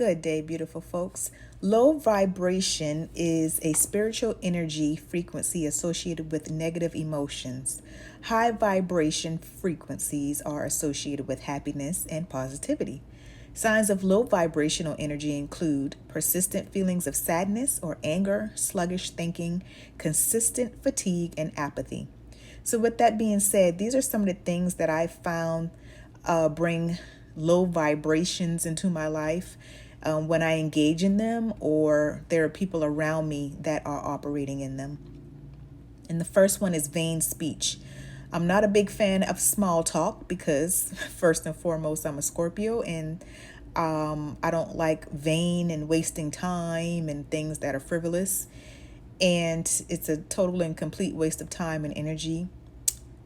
Good day, beautiful folks. Low vibration is a spiritual energy frequency associated with negative emotions. High vibration frequencies are associated with happiness and positivity. Signs of low vibrational energy include persistent feelings of sadness or anger, sluggish thinking, consistent fatigue, and apathy. So, with that being said, these are some of the things that I found bring low vibrations into my life when I engage in them, or there are people around me that are operating in them. And the first one is vain speech. I'm not a big fan of small talk because, first and foremost, I'm a Scorpio, and I don't like vain and wasting time and things that are frivolous. And it's a total and complete waste of time and energy.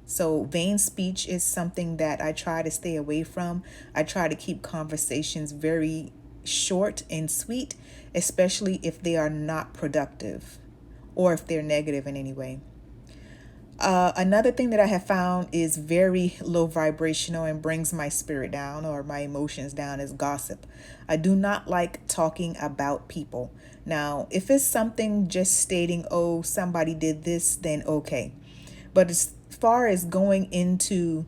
So, vain speech is something that I try to stay away from. I try to keep conversations very short and sweet, especially if they are not productive or if they're negative in any way. Another thing that I have found is very low vibrational and brings my spirit down or my emotions down is gossip. I do not like talking about people. Now, if it's something just stating, oh, somebody did this, then okay. But as far as going into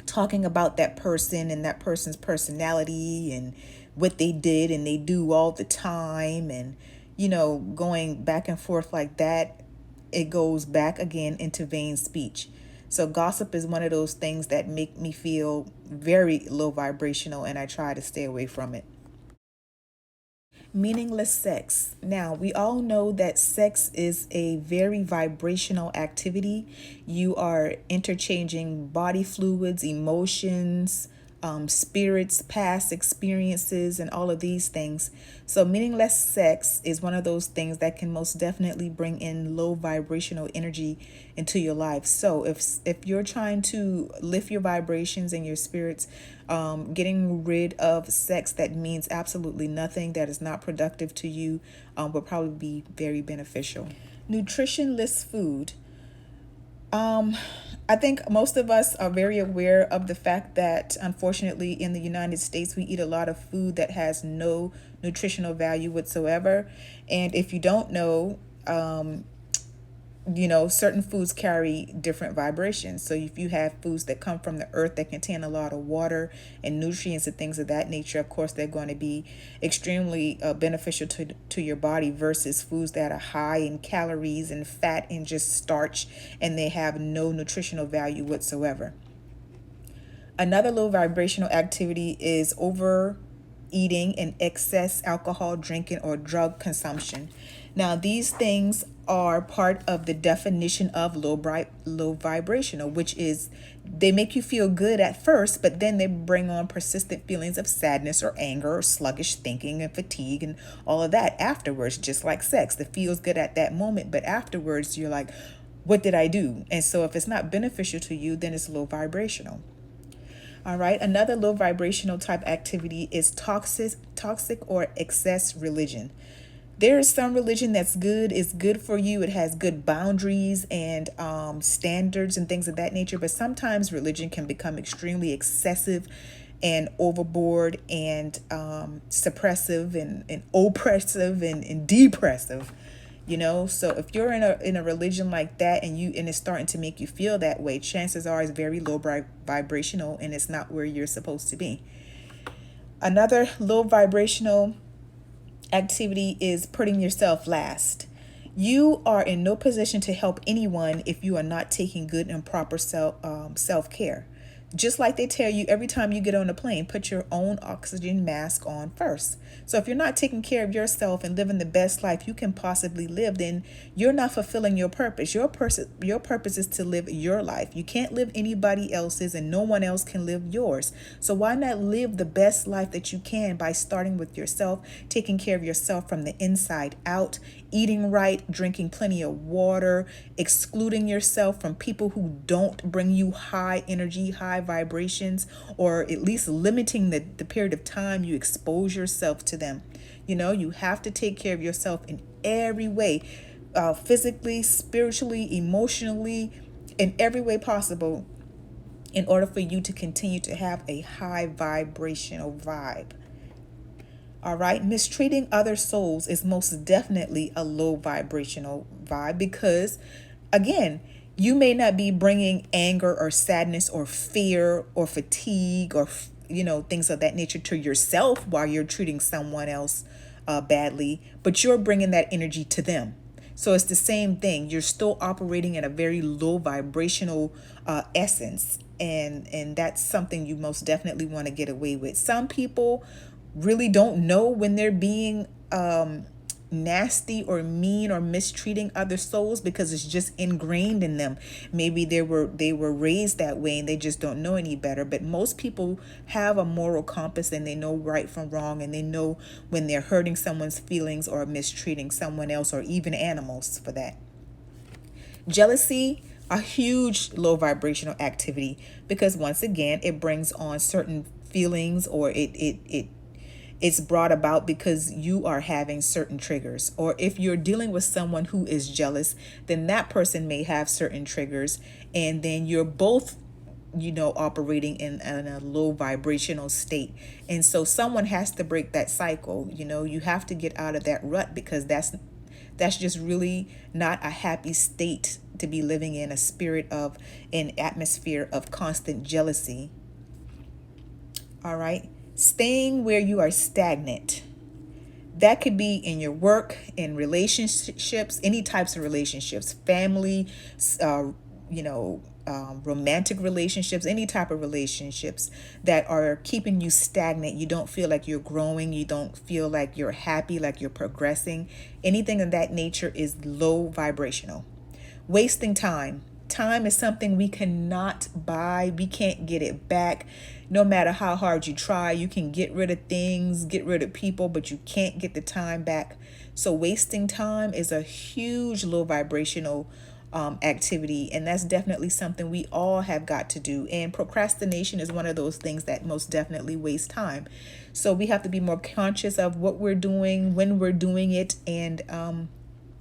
talking about that person and that person's personality and what they did and they do all the time and, going back and forth like that, it goes back again into vain speech. So gossip is one of those things that make me feel very low vibrational, and I try to stay away from it. Meaningless sex. Now, we all know that sex is a very vibrational activity. You are interchanging body fluids, emotions, spirits, past experiences, and all of these things. So, meaningless sex is one of those things that can most definitely bring in low vibrational energy into your life. So, if you're trying to lift your vibrations and your spirits, getting rid of sex that means absolutely nothing, that is not productive to you, will probably be very beneficial. Nutritionless food. I think most of us are very aware of the fact that, unfortunately, in the United States, we eat a lot of food that has no nutritional value whatsoever. And if you don't know, certain foods carry different vibrations. So if you have foods that come from the earth that contain a lot of water and nutrients and things of that nature, of course, they're going to be extremely beneficial to your body versus foods that are high in calories and fat and just starch, and they have no nutritional value whatsoever. Another low vibrational activity is overeating and excess alcohol drinking or drug consumption. Now, these things are part of the definition of low vibrational, which is they make you feel good at first, but then they bring on persistent feelings of sadness or anger or sluggish thinking and fatigue and all of that afterwards, just like sex. It feels good at that moment, but afterwards you're like, what did I do? And so if it's not beneficial to you, then it's low vibrational. All right. Another low vibrational type activity is toxic or excess religion. There is some religion that's good, it's good for you, it has good boundaries and standards and things of that nature. But sometimes religion can become extremely excessive and overboard and suppressive and oppressive and depressive. So if you're in a religion like that and it's starting to make you feel that way, chances are it's very low vibrational and it's not where you're supposed to be. Another low vibrational activity is putting yourself last. You are in no position to help anyone if you are not taking good and proper self-care. Just like they tell you every time you get on a plane, put your own oxygen mask on first. So if you're not taking care of yourself and living the best life you can possibly live, then you're not fulfilling your purpose. Your purpose is to live your life. You can't live anybody else's, and no one else can live yours. So why not live the best life that you can by starting with yourself, taking care of yourself from the inside out, eating right, drinking plenty of water, excluding yourself from people who don't bring you high energy, high vibrations, or at least limiting the period of time you expose yourself to them. You have to take care of yourself in every way, physically, spiritually, emotionally, in every way possible, in order for you to continue to have a high vibrational vibe. All right. Mistreating other souls is most definitely a low vibrational vibe because, again, you may not be bringing anger or sadness or fear or fatigue or, things of that nature to yourself while you're treating someone else badly, but you're bringing that energy to them. So it's the same thing. You're still operating at a very low vibrational essence, and that's something you most definitely want to get away with. Some people really don't know when they're being nasty or mean or mistreating other souls because it's just ingrained in them. Maybe they were raised that way and they just don't know any better. But most people have a moral compass and they know right from wrong, and they know when they're hurting someone's feelings or mistreating someone else, or even animals for that. Jealousy, a huge low vibrational activity, because once again it brings on certain feelings, or it's brought about because you are having certain triggers. Or if you're dealing with someone who is jealous, then that person may have certain triggers, and then you're both operating in a low vibrational state. And so someone has to break that cycle. You have to get out of that rut, because that's just really not a happy state to be living in, a spirit of an atmosphere of constant jealousy. All right. Staying where you are stagnant. That could be in your work, in relationships, any types of relationships, family, romantic relationships, any type of relationships that are keeping you stagnant. You don't feel like you're growing. You don't feel like you're happy, like you're progressing. Anything of that nature is low vibrational. Wasting time. Time is something we cannot buy. We can't get it back. No matter how hard you try, you can get rid of things, get rid of people, but you can't get the time back. So wasting time is a huge low vibrational activity, and that's definitely something we all have got to do. And procrastination is one of those things that most definitely waste time. So we have to be more conscious of what we're doing, when we're doing it, and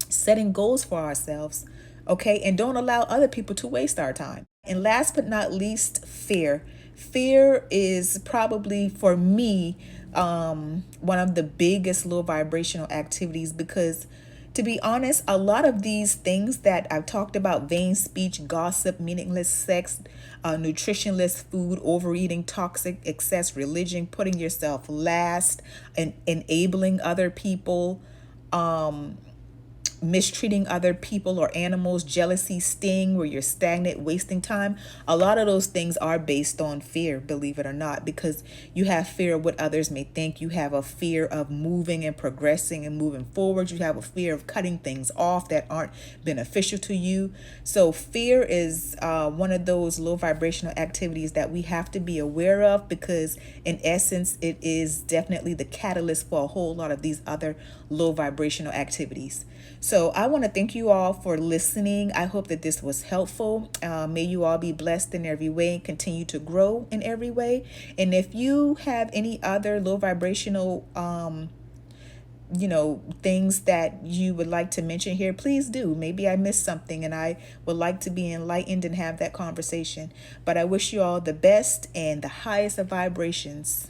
setting goals for ourselves. Okay, and don't allow other people to waste our time. And last but not least, fear. Fear is probably, for me, one of the biggest low vibrational activities, because to be honest, a lot of these things that I've talked about, vain speech, gossip, meaningless sex, nutritionless food, overeating, toxic excess, religion, putting yourself last, and enabling other people, mistreating other people or animals, jealousy, sting, where you're stagnant, wasting time. A lot of those things are based on fear, believe it or not, because you have fear of what others may think. You have a fear of moving and progressing and moving forward. You have a fear of cutting things off that aren't beneficial to you. So fear is one of those low vibrational activities that we have to be aware of, because in essence, it is definitely the catalyst for a whole lot of these other low vibrational activities. So I want to thank you all for listening. I hope that this was helpful. May you all be blessed in every way and continue to grow in every way. And if you have any other low vibrational things that you would like to mention here, please do. Maybe I missed something and I would like to be enlightened and have that conversation. But I wish you all the best and the highest of vibrations.